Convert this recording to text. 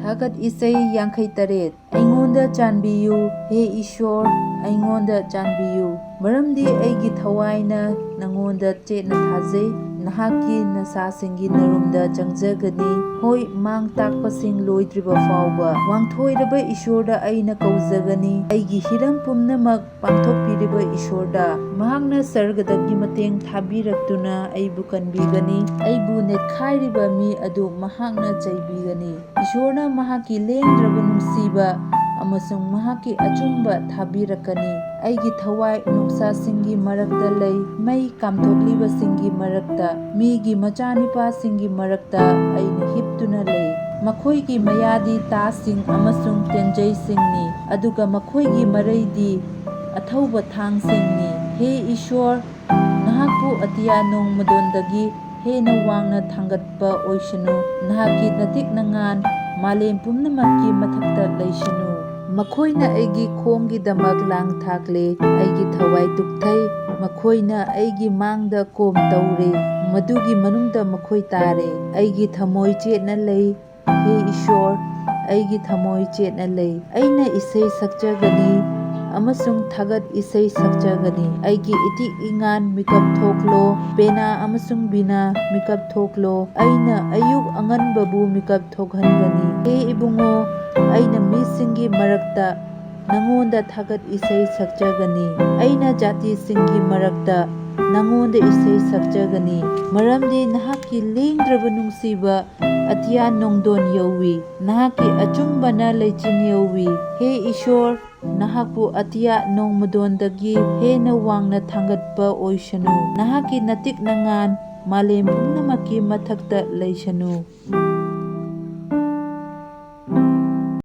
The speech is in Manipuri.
ꯊꯥꯒꯠ ꯏꯁꯩ 53 ꯑꯩꯉꯣꯟꯗ ꯆꯥꯟꯕꯤꯌꯨ ꯍꯦ ꯏꯁ꯭ꯋꯔ ꯑꯩꯉꯣꯟꯗ ꯆꯥꯟꯕꯤꯌꯨ ꯃꯔꯝꯗꯤ ꯑꯩꯒꯤ ꯊꯋꯥꯏꯅ ꯅꯉꯣꯟꯗ ꯆꯦꯠꯅ ꯊꯥꯖꯩ ꯅꯍꯥꯛꯀꯤ ꯅꯁꯥꯁꯤꯡꯒꯤ ꯅꯔꯨꯝꯗ ꯆꯪꯖꯒꯅꯤ ꯍꯣꯏ ꯃꯥꯡ ꯇꯥꯛꯄꯁꯤꯡ ꯂꯣꯏꯗ꯭ꯔꯤꯕ ꯐꯥꯎꯕ ꯋꯥꯡꯊꯣꯏꯔꯕ ꯏꯁ꯭ꯋꯔꯗ ꯑꯩꯅ ꯀꯧꯖꯒꯅꯤ ꯑꯩꯒꯤ ꯍꯤꯔꯝ ꯄꯨꯝꯅꯃꯛ ꯄꯥꯡꯊꯣꯛꯄꯤꯔꯤꯕ ꯏꯁ꯭ꯋꯔꯗ ꯃꯍꯥꯛꯅ ꯁꯔꯒꯗꯒꯤ ꯃꯇꯦꯡ ꯊꯥꯕꯤꯔꯛꯇꯨꯅ ꯑꯩꯕꯨ ꯀꯟꯕꯤꯒꯅꯤ ꯑꯩꯕꯨ ꯅꯦꯠꯈꯥꯏꯔꯤꯕ ꯃꯤ ꯑꯗꯨ ꯃꯍꯥꯛꯅ ꯆꯩꯕꯤꯒꯅꯤ ꯏꯁ꯭ꯋꯔꯅ ꯃꯍꯥꯛꯀꯤ ꯂꯦꯡꯗ꯭ꯔꯕ ꯅꯨꯡꯁꯤꯕ ꯑꯃꯁꯨꯡ ꯃꯍꯥꯛꯀꯤ ꯑꯆꯨꯝꯕ ꯊꯥꯕꯤꯔꯛꯀꯅꯤ ꯑꯩꯒꯤ ꯊꯋꯥꯏ ꯅꯣꯡꯁꯥꯁꯤꯡꯒꯤ ꯃꯔꯛꯇ ꯂꯩ ꯃꯩ ꯀꯥꯝꯊꯣꯛꯂꯤꯕꯁꯤꯡꯒꯤ ꯃꯔꯛꯇ ꯃꯤꯒꯤ ꯃꯆꯥꯅꯨꯄꯥꯁꯤꯡꯒꯤ ꯃꯔꯛꯇ ꯑꯩꯅ ꯍꯤꯞꯇꯨꯅ ꯂꯩ ꯃꯈꯣꯏꯒꯤ ꯃꯌꯥꯗꯤ ꯇꯥꯁꯤꯡ ꯑꯃꯁꯨꯡ ꯇꯦꯟꯖꯩꯁꯤꯡꯅꯤ ꯑꯗꯨꯒ ꯃꯈꯣꯏꯒꯤ ꯃꯔꯩꯗꯤ ꯑꯊꯧꯕ ꯊꯥꯡꯁꯤꯡꯅꯤ ꯍꯦ ꯏꯁ꯭ꯋꯔ ꯅꯍꯥꯛꯄꯨ ꯑꯇꯤꯌꯥ ꯅꯣꯡꯃꯗꯣꯟꯗꯒꯤ ꯍꯦꯟꯅ ꯋꯥꯡꯅ ꯊꯥꯡꯒꯠꯄ ꯑꯣꯏꯁꯅꯨ ꯅꯍꯥꯛꯀꯤ ꯅꯇꯤꯛ ꯅꯉꯥꯟ ꯃꯥꯂꯦꯝ ꯄꯨꯝꯅꯃꯛꯀꯤ ꯃꯊꯛꯇ ꯂꯩꯁꯅꯨ ꯃꯈꯣꯏꯅ ꯑꯩꯒꯤ ꯈꯣꯡꯒꯤꯗꯃꯛ ꯂꯥꯡ ꯊꯥꯛꯂꯦ ꯑꯩꯒꯤ ꯊꯋꯥꯏ ꯇꯨꯞꯊꯩ ꯃꯈꯣꯏꯅ ꯑꯩꯒꯤ ꯃꯥꯡꯗ ꯀꯣꯝ ꯇꯧꯔꯦ ꯃꯗꯨꯒꯤ ꯃꯅꯨꯡꯗ ꯃꯈꯣꯏ ꯇꯥꯔꯦ ꯑꯩꯒꯤ ꯊꯃꯣꯏ ꯆꯦꯠꯅ ꯂꯩ ꯍꯦ ꯏꯁ꯭ꯋꯔ ꯑꯩꯒꯤ ꯊꯃꯣꯏ ꯆꯦꯠꯅ ꯂꯩ ꯑꯩꯅ ꯏꯁꯩ ꯁꯛꯆꯒꯅꯤ ꯑꯃꯁꯨꯡ ꯊꯥꯒꯠ ꯏꯁꯩ ꯁꯛꯆꯒꯅꯤ ꯑꯩꯒꯤ ꯏꯇꯤꯛ ꯏꯉꯥꯟ ꯃꯤꯀꯞ ꯊꯣꯛꯂꯣ ꯄꯦꯅꯥ ꯑꯃꯁꯨꯡ ꯕꯤꯅꯥ ꯃꯤꯀꯞ ꯊꯣꯛꯂꯣ ꯑꯩꯅ ꯑꯌꯨꯛ ꯑꯉꯟꯕꯕꯨ ꯃꯤꯀꯞ ꯊꯣꯛꯍꯟꯒꯅꯤ ꯍꯦ ꯏꯕꯨꯡꯉꯣ ꯑꯩꯅ ꯃꯤꯁꯤꯡꯒꯤ ꯃꯔꯛꯇ ꯅꯉꯣꯟꯗ ꯊꯥꯒꯠ ꯏꯁꯩ ꯁꯛꯆꯒꯅꯤ ꯑꯩꯅ ꯖꯥꯇꯤꯁꯤꯡꯒꯤ ꯃꯔꯛꯇ ꯅꯉꯣꯟꯗ ꯏꯁꯩ ꯁꯛꯆꯒꯅꯤ ꯃꯔꯝꯗꯤ ꯅꯍꯥꯛꯀꯤ ꯂꯦꯡꯗ꯭ꯔꯕ ꯅꯨꯡꯁꯤꯕ ꯑꯇꯤꯌꯥ ꯅꯣꯡꯗꯣꯟ ꯌꯧꯏ ꯅꯍꯥꯛꯀꯤ ꯑꯆꯨꯝꯕꯅ ꯂꯩꯆꯤꯟ ꯌꯧꯏ ꯍꯦ ꯏꯁ꯭ꯋꯔ ꯅꯍꯥꯛꯄꯨ ꯑꯇꯤꯌꯥ ꯅꯣꯡꯃꯗꯣꯟꯗꯒꯤ ꯍꯦꯟꯅ ꯋꯥꯡꯅ ꯊꯥꯡꯒꯠꯄ ꯑꯣꯏꯁꯅꯨ ꯅꯍꯥꯛꯀꯤ ꯅꯇꯤꯛ ꯅꯉꯥꯟ ꯃꯥꯂꯦꯝ ꯄꯨꯝꯅꯃꯛꯀꯤ ꯃꯊꯛꯇ ꯂꯩꯁꯅꯨ